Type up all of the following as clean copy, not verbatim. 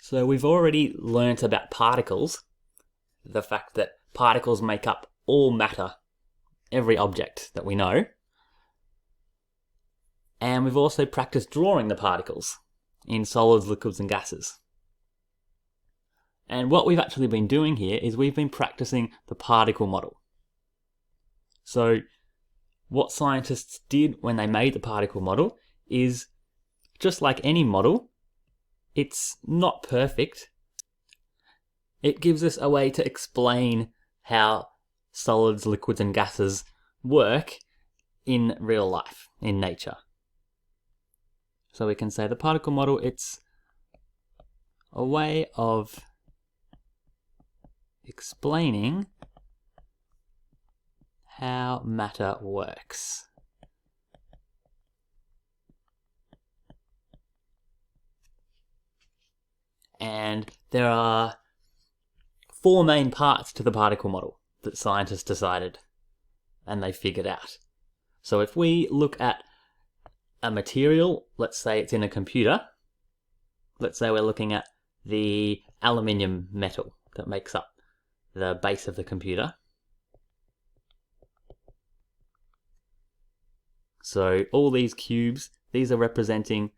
So we've already learnt about particles, the fact that particles make up all matter, every object that we know. And we've also practiced drawing the particles in solids, liquids and gases. And what we've actually been doing here is we've been practicing the particle model. So what scientists did when they made the particle model is, just like any model, it's not perfect. It gives us a way to explain how solids, liquids and gases work in real life, in nature. So we can say the particle model, it's a way of explaining how matter works. And there are 4 main parts to the particle model that scientists decided and they figured out. So if we look at a material, let's say it's in a computer, let's say we're looking at the aluminium metal that makes up the base of the computer. So all these cubes, these are representing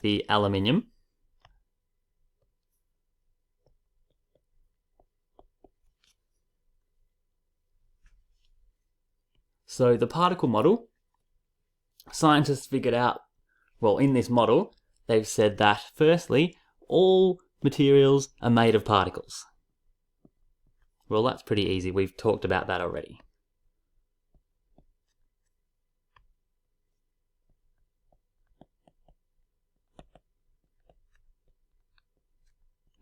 the aluminium. So the particle model, scientists figured out, well, in this model, they've said that firstly, all materials are made of particles. Well, that's pretty easy. We've talked about that already.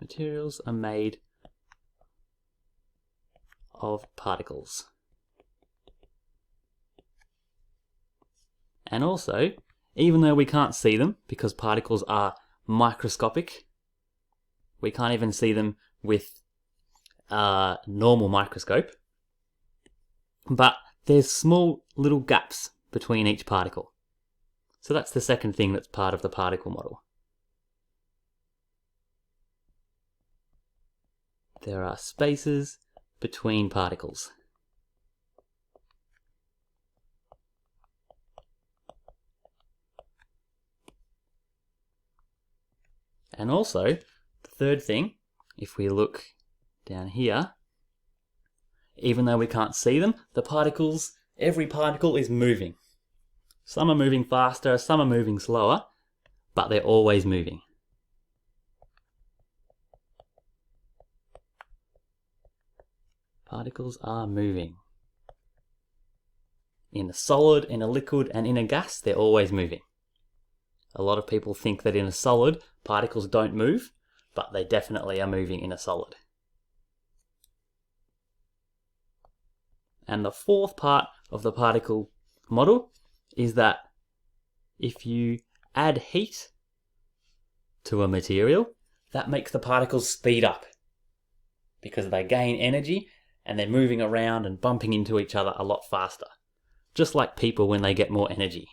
Materials are made of particles. And also, even though we can't see them, because particles are microscopic, we can't even see them with a normal microscope, but there's small little gaps between each particle. So that's the second thing that's part of the particle model. There are spaces between particles. And also, the third thing, if we look down here, even though we can't see them, the particles, every particle is moving. Some are moving faster, some are moving slower, but they're always moving. Particles are moving. In a solid, in a liquid, and in a gas, they're always moving. A lot of people think that in a solid, particles don't move, but they definitely are moving in a solid. And the fourth part of the particle model is that if you add heat to a material, that makes the particles speed up because they gain energy and they're moving around and bumping into each other a lot faster, just like people when they get more energy.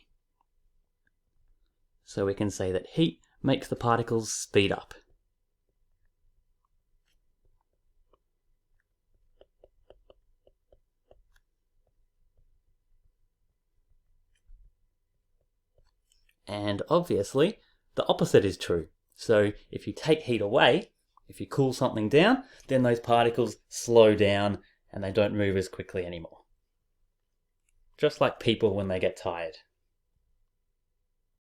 So we can say that heat makes the particles speed up. And obviously, the opposite is true. So if you take heat away, if you cool something down, then those particles slow down and they don't move as quickly anymore. Just like people when they get tired.